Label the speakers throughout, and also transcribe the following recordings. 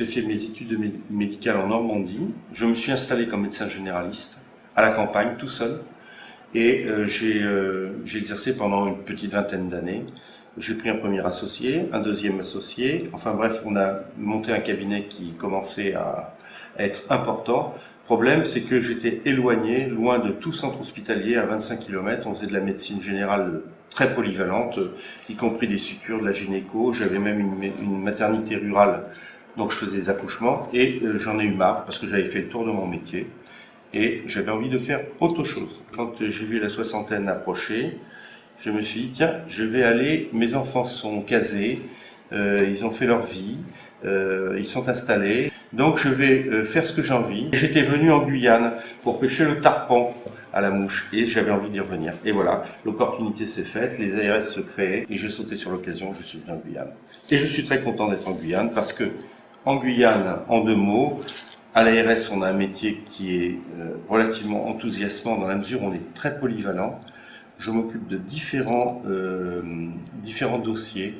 Speaker 1: j'ai fait mes études médicales en Normandie. Je me suis installé comme médecin généraliste à la campagne, tout seul. Et j'ai exercé pendant une petite vingtaine d'années. J'ai pris un premier associé, un deuxième associé. Enfin bref, on a monté un cabinet qui commençait à être important. Problème, c'est que j'étais éloigné, loin de tout centre hospitalier, à 25 km. On faisait de la médecine générale très polyvalente, y compris des sutures, de la gynéco. J'avais même une maternité rurale, donc je faisais des accouchements. Et j'en ai eu marre, parce que j'avais fait le tour de mon métier. Et j'avais envie de faire autre chose. Quand j'ai vu la soixantaine approcher, je me suis dit, tiens, je vais aller, mes enfants sont casés, ils ont fait leur vie, ils sont installés, donc je vais faire ce que j'ai envie. J'étais venu en Guyane pour pêcher le tarpon à la mouche et j'avais envie d'y revenir. Et voilà, l'opportunité s'est faite, les ARS se créaient et j'ai sauté sur l'occasion, je suis venu en Guyane. Et je suis très content d'être en Guyane parce que en Guyane, en 2 mots, à l'ARS, on a un métier qui est relativement enthousiasmant dans la mesure où on est très polyvalent. Je m'occupe de différents dossiers.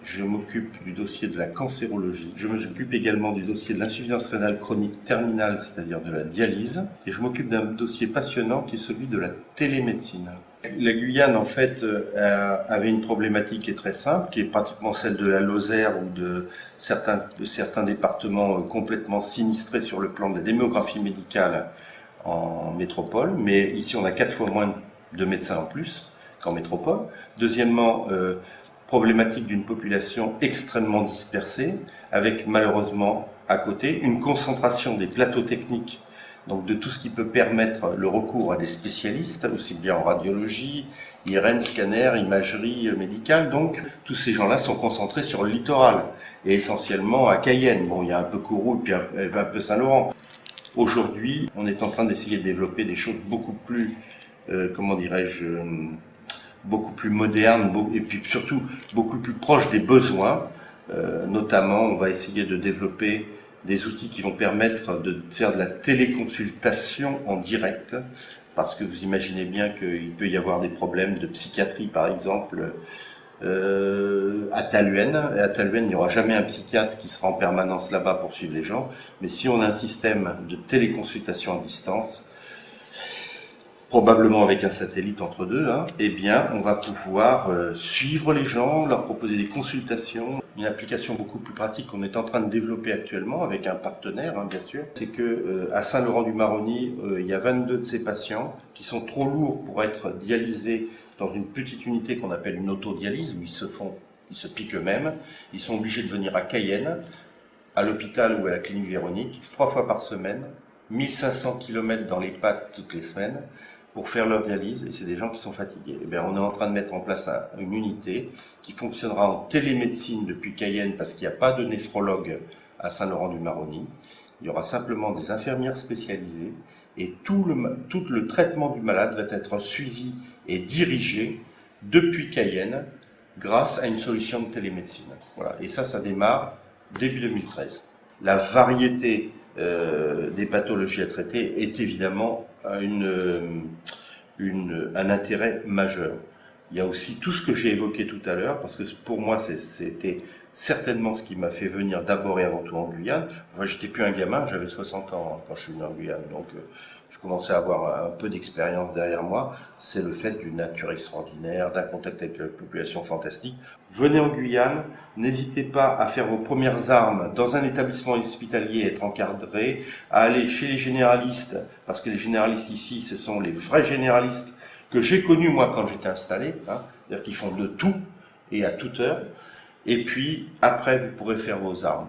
Speaker 1: Je m'occupe du dossier de la cancérologie. Je m'occupe également du dossier de l'insuffisance rénale chronique terminale, c'est-à-dire de la dialyse. Et je m'occupe d'un dossier passionnant qui est celui de la télémédecine. La Guyane, en fait, avait une problématique qui est très simple, qui est pratiquement celle de la Lozère ou de certains départements complètement sinistrés sur le plan de la démographie médicale en métropole. Mais ici, on a 4 fois moins de médecins en plus qu'en métropole. Deuxièmement, problématique d'une population extrêmement dispersée, avec malheureusement à côté une concentration des plateaux techniques, donc de tout ce qui peut permettre le recours à des spécialistes, aussi bien en radiologie, IRM, scanner, imagerie médicale. Donc tous ces gens-là sont concentrés sur le littoral, et essentiellement à Cayenne. Bon, il y a un peu Kourou et puis un peu Saint-Laurent. Aujourd'hui, on est en train d'essayer de développer des choses beaucoup plus, comment dirais-je, beaucoup plus modernes, et puis surtout beaucoup plus proches des besoins. Notamment, on va essayer de développer des outils qui vont permettre de faire de la téléconsultation en direct, parce que vous imaginez bien qu'il peut y avoir des problèmes de psychiatrie, par exemple, à Thaluen. Et à Thaluen, il n'y aura jamais un psychiatre qui sera en permanence là-bas pour suivre les gens, mais si on a un système de téléconsultation à distance, probablement avec un satellite entre deux, eh bien, on va pouvoir suivre les gens, leur proposer des consultations. Une application beaucoup plus pratique qu'on est en train de développer actuellement avec un partenaire, bien sûr, c'est que à Saint-Laurent-du-Maroni, il y a 22 de ces patients qui sont trop lourds pour être dialysés dans une petite unité qu'on appelle une autodialyse, où ils se piquent eux-mêmes. Ils sont obligés de venir à Cayenne, à l'hôpital ou à la clinique Véronique, 3 fois par semaine, 1500 km dans les pattes toutes les semaines, pour faire leur dialyse, et c'est des gens qui sont fatigués. Eh bien, on est en train de mettre en place une unité qui fonctionnera en télémédecine depuis Cayenne, parce qu'il n'y a pas de néphrologue à Saint-Laurent-du-Maroni. Il y aura simplement des infirmières spécialisées, et tout le traitement du malade va être suivi et dirigé depuis Cayenne, grâce à une solution de télémédecine. Voilà. Et ça démarre début 2013. La variété des pathologies à traiter est évidemment un intérêt majeur. Il y a aussi tout ce que j'ai évoqué tout à l'heure, parce que pour moi c'était certainement ce qui m'a fait venir d'abord et avant tout en Guyane. Enfin, j'étais plus un gamin, j'avais 60 ans quand je suis venu en Guyane, donc je commençais à avoir un peu d'expérience derrière moi. C'est le fait d'une nature extraordinaire, d'un contact avec la population fantastique. Venez en Guyane, n'hésitez pas à faire vos premières armes dans un établissement hospitalier, être encadré, à aller chez les généralistes, parce que les généralistes ici, ce sont les vrais généralistes que j'ai connus moi quand j'étais installé, c'est-à-dire qu'ils font de tout et à toute heure. Et puis après, vous pourrez faire vos armes.